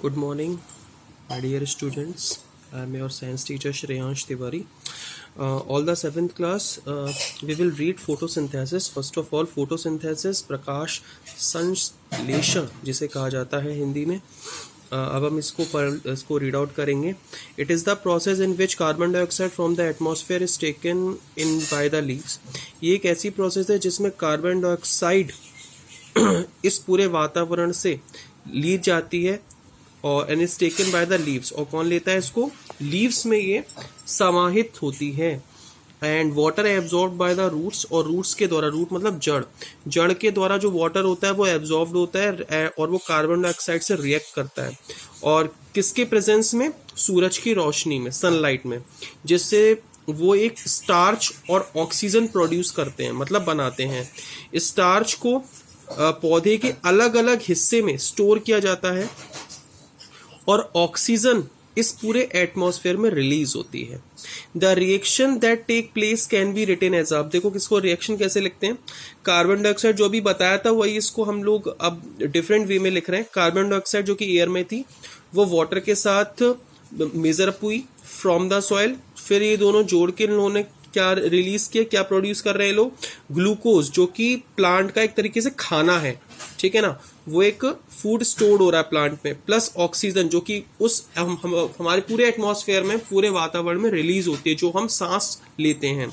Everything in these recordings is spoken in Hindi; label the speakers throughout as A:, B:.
A: Good morning, my dear students. I am your science teacher Shreyansh Tiwari. All the 7th class, we will read photosynthesis. First of all, photosynthesis प्रकाश संश्लेषण जिसे कहा जाता है हिंदी में. अब हम इसको रीड आउट करेंगे. It is the process in which carbon dioxide from the atmosphere is taken in by the leaves. ये एक ऐसी प्रोसेस है जिसमें कार्बन डाइऑक्साइड इस पूरे वातावरण से ली जाती है और and is taken by the leaves. और कौन लेता है इसको? लीव्स में ये समाहित होती है. And water absorb by the roots, और रूट्स के द्वारा, रूट मतलब जड़ के द्वारा जो वाटर होता है वो एब्जॉर्ब होता है और वो कार्बन डाइऑक्साइड से रिएक्ट करता है. और किसके प्रेजेंस में? सूरज की रोशनी में, सनलाइट में, जिससे वो एक स्टार्च और ऑक्सीजन प्रोड्यूस करते हैं, मतलब बनाते हैं. स्टार्च को पौधे के अलग अलग हिस्से में स्टोर किया जाता है और ऑक्सीजन इस पूरे एटमॉस्फेयर में रिलीज होती है. The reaction that take place can be written as. आप देखो किसको रिएक्शन कैसे लिखते हैं. कार्बन डाइऑक्साइड जो अभी बताया था वही इसको हम लोग अब डिफरेंट वे में लिख रहे हैं. कार्बन डाइऑक्साइड जो कि एयर में थी वो वाटर के साथ मेजर अप हुई फ्रॉम द सॉइल. फिर ये दोनों जोड़ के इन्होंने क्या रिलीज किया, क्या प्रोड्यूस कर रहे हैं लोग? ग्लूकोज, जो कि प्लांट का एक तरीके से खाना है, ठीक है ना. वो एक फूड स्टोर्ड हो रहा है प्लांट में, प्लस ऑक्सीजन जो कि उस हमारे पूरे एटमॉस्फेयर में, पूरे वातावरण में रिलीज होती है, जो हम सांस लेते हैं.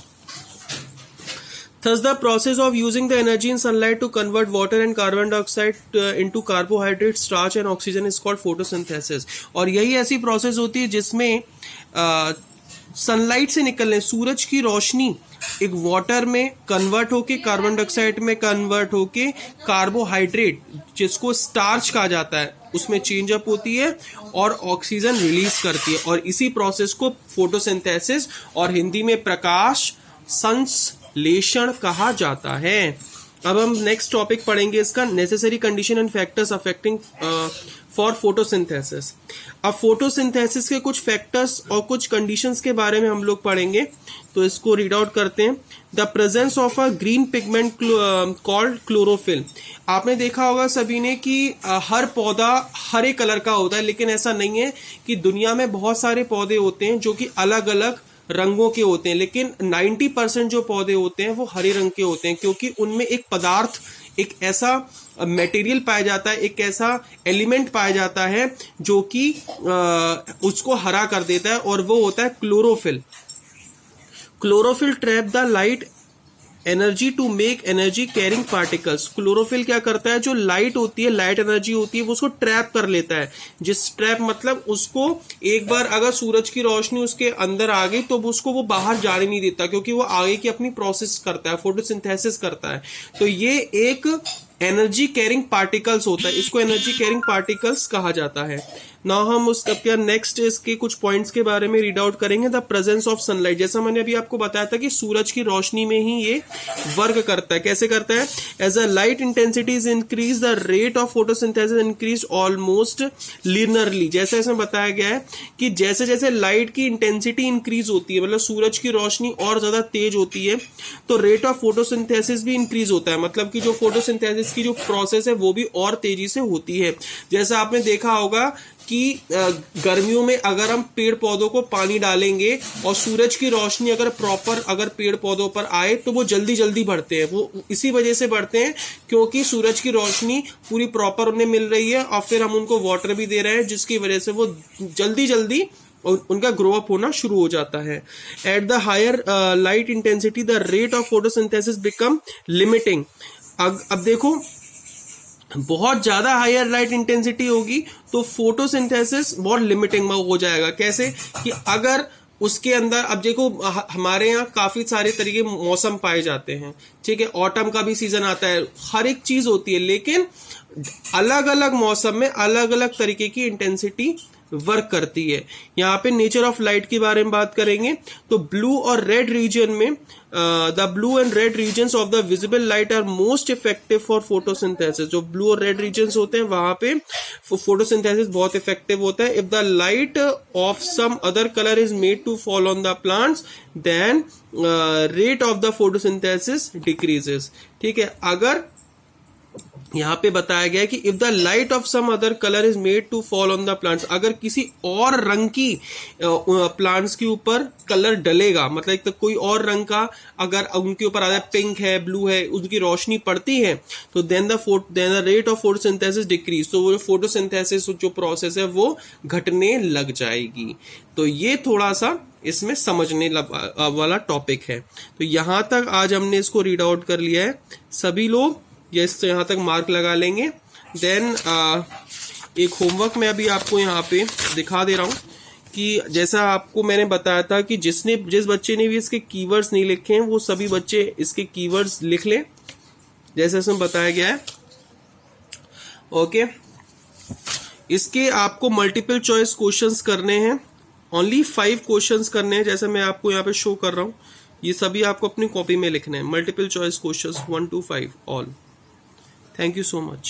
A: Thus, the process of using the energy in sunlight to convert water and carbon dioxide into carbohydrate, starch and oxygen is called photosynthesis. और यही ऐसी प्रोसेस होती है जिसमें सनलाइट से निकलने, सूरज की रोशनी एक वाटर में कन्वर्ट होके, कार्बन डाइऑक्साइड में कन्वर्ट होके कार्बोहाइड्रेट जिसको स्टार्च कहा जाता है उसमें चेंज अप होती है और ऑक्सीजन रिलीज करती है. और इसी प्रोसेस को फोटोसिंथेसिस और हिंदी में प्रकाश संश्लेषण कहा जाता है. अब हम नेक्स्ट टॉपिक पढ़ेंगे इसका, necessary condition and factors affecting for photosynthesis. अब फोटोसिंथेसिस के कुछ फैक्टर्स और कुछ कंडीशंस के बारे में हम लोग पढ़ेंगे, तो इसको रीड आउट करते हैं. The presence of a green pigment called chlorophyll. आपने देखा होगा सभी ने कि हर पौधा हरे कलर का होता है, लेकिन ऐसा नहीं है. कि दुनिया में बहुत सारे पौधे होते हैं जो कि अलग अलग रंगों के होते हैं, लेकिन 90% जो पौधे होते हैं वो हरे रंग के होते हैं, क्योंकि उनमें एक पदार्थ, एक ऐसा मटेरियल पाया जाता है, एक ऐसा एलिमेंट पाया जाता है जो कि उसको हरा कर देता है, और वो होता है chlorophyll. Chlorophyll trap the light energy to make energy carrying particles. Chlorophyll क्या करता है? जो लाइट होती है, लाइट एनर्जी होती है, वो उसको ट्रैप कर लेता है. जिस ट्रैप मतलब उसको एक बार अगर सूरज की रोशनी उसके अंदर आ गई तो उसको वो बाहर जाने नहीं देता, क्योंकि वो आगे की अपनी प्रोसेस करता है, फोटोसिंथेसिस करता है. तो ये एक एनर्जी कैरिंग पार्टिकल्स होता है, इसको एनर्जी कैरिंग पार्टिकल्स कहा जाता है. नाउ हम उसका नेक्स्ट इसके कुछ पॉइंट्स के बारे में रीड आउट करेंगे. द प्रेजेंस ऑफ सनलाइट, जैसा मैंने अभी आपको बताया था कि सूरज की रोशनी में ही ये वर्क करता है. कैसे करता है? As a light intensity is increase, the rate of photosynthesis increase almost linearly. जैसे इसमें बताया गया है कि जैसे जैसे लाइट की इंटेंसिटी इंक्रीज होती है, मतलब सूरज की रोशनी और ज्यादा तेज होती है, तो रेट ऑफ फोटोसिंथेसिस भी इंक्रीज होता है. मतलब कि जो फोटोसिंथेसिस की जो प्रोसेस है वो भी और तेजी से होती है. जैसा आपने देखा होगा कि गर्मियों में अगर हम पेड़ पौधों को पानी डालेंगे और सूरज की रोशनी अगर प्रॉपर अगर पेड़ पौधों पर आए तो वो जल्दी जल्दी बढ़ते हैं. वो इसी वजह से बढ़ते हैं क्योंकि सूरज की रोशनी पूरी प्रॉपर उन्हें मिल रही है, और फिर हम उनको वाटर भी दे रहे हैं, जिसकी वजह से वो जल्दी जल्दी उनका ग्रो अप होना शुरू हो जाता है. At the higher light intensity the rate of photosynthesis become limiting. अब देखो, बहुत ज्यादा हायर लाइट इंटेंसिटी होगी तो फोटोसिंथेसिस बहुत लिमिटिंग में हो जाएगा. कैसे? कि अगर उसके अंदर, अब देखो हमारे यहाँ काफी सारे तरीके मौसम पाए जाते हैं, ठीक है, ऑटम का भी सीजन आता है, हर एक चीज होती है, लेकिन अलग अलग मौसम में अलग अलग तरीके की इंटेंसिटी वर्क करती है. यहाँ पे नेचर ऑफ लाइट के बारे में बात करेंगे तो ब्लू और रेड रीजन में the blue and red regions of the visible light are most effective for photosynthesis. जो ब्लू और रेड रीजन्स होते हैं वहां पे फोटोसिंथेसिस बहुत इफेक्टिव होता है. If the light of some other colour is made to fall on the plants then rate of the photosynthesis decreases. ठीक है, अगर यहाँ पे बताया गया है कि if the light of some other colour is made to fall on the plants, अगर किसी और रंग की प्लांट्स के ऊपर कलर डलेगा, मतलब एक तो कोई और रंग का अगर उनके ऊपर आता है, पिंक है, ब्लू है, उसकी रोशनी पड़ती है, तो then the rate of photosynthesis decrease, तो वो फोटोसिंथेसिस जो प्रोसेस है वो घटने लग जाएगी। तो ये थोड़ा सा इसमें समझने वाला टॉपिक है। तो यहां तक आज हमने इसको रीड आउट कर लिया है। सभी लोग ये यहाँ तक मार्क लगा लेंगे। देन एक होमवर्क मैं अभी आपको यहाँ पे दिखा दे रहा हूँ कि जैसा आपको मैंने बताया था कि जिस बच्चे ने भी इसके कीवर्ड्स नहीं लिखे हैं वो सभी बच्चे इसके कीवर्ड्स लिख लें जैसे इसमें बताया गया है। ओके, इसके आपको मल्टीपल चॉइस क्वेश्चंस करने हैं, ओनली 5 क्वेश्चंस करने हैं, जैसे मैं आपको यहाँ पे शो कर रहा हूँ। ये सभी आपको अपनी कॉपी में लिखने हैं, multiple choice questions 1 to 5 all. Thank you so much.